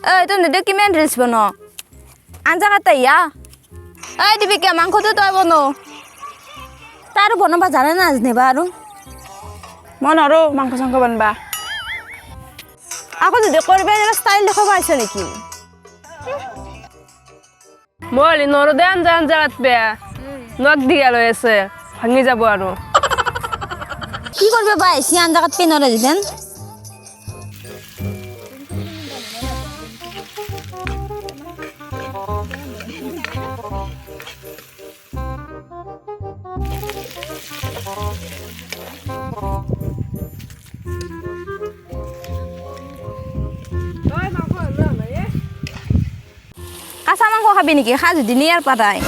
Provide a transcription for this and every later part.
তুই নিদে কিমান ৰিলছ বন আঞ্জা কাটাই ইয়া দীপিকা মাংসটো তই বনো তাৰ বনাবা জানে না নেবা আৰু মই নৰো মাংস চাংস বনবা আকৌ যদি কৰিবা ষ্টাইল দেখাব আহিছে নেকি মই নৰো দে আঞ্জা আঞ্জা কাটবে নখ দিয়া লৈ আছে ভাঙি যাব আৰু কি করবে ভাই সি আঞ্জা কাটতে নরে দিবেন কাঁচা মাংস খাবি নেকি খা যদি নিয়ার পাতায়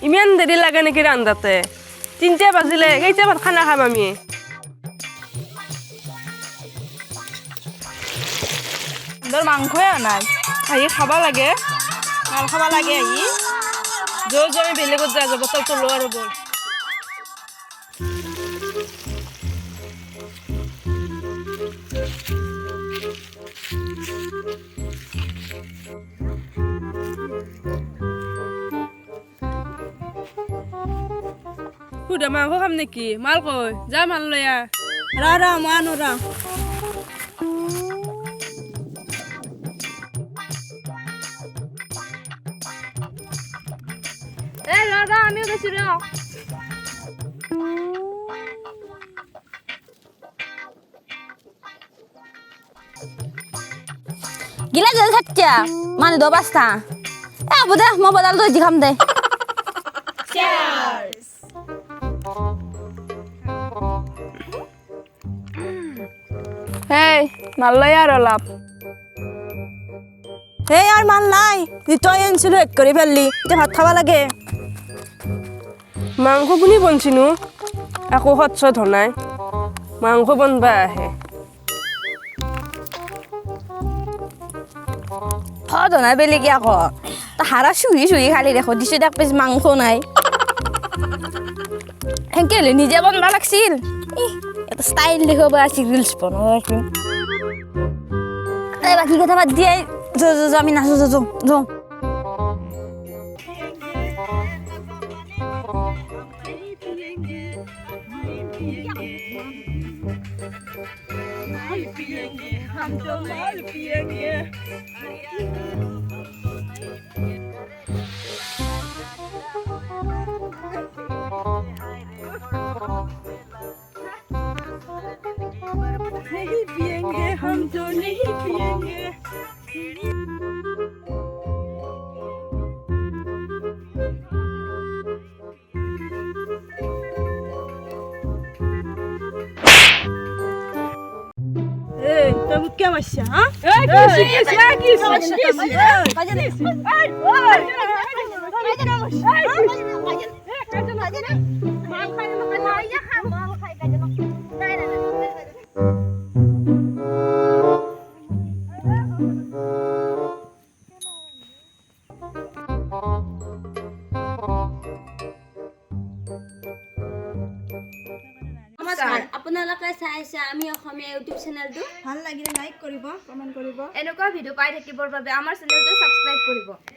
ইমান দেৰি লাগে নেকি ৰান্ধাতে 3টা বাজিলে কেইটা ভাত খানা খাম আমি তোর মাংসই নাই আহি খাবা লাগে মাল খাবা লাগে আহি যো আমি বেলেগত যা যাব বটলটো লো আৰু বল সুধা মাংস খাম নেকি মাল কই যা মাল লৈ আহ ৰা মই আনো ৰা আমিও গেছি রে গিলা জল থাকছা মানে দো বাস্তা আবু দে মই বদাল তো জি খাম দে হেই মাল লৈ আহ অলপ এই আর মাল নাই তই আনছিল এক করে ফেললি এতিয়া ভাত খাবা লাগে মাংস কোনি বনছিনো একো সৎ নাই মাংস বনবা আহে নাই বেলেগে আকৌ হাৰা চুহি খালি দেখো দিছো দেখ পিছ মাংস নাই সেনকে হলে নিজে বনবা লাগছিল এটা ষ্টাইল দেখাব আছিল ৰিলছ বনাব বাকী কথা বাদ দিয়ে আমি নাচো যাওঁ नहीं पिएंगे हम तो नहीं पिएंगे तुम क्या मच्छा हाँ নমস্কাৰ আপোনালোকে চাইছে আমি অসমীয়া ইউটিউব চেনেলটো ভাল লাগিলে লাইক কৰিব কমেন্ট কৰিব এনেকুৱা ভিডিঅ' পাই থাকিবৰ বাবে আমাৰ চেনেলটো সাবস্ক্ৰাইব কৰিব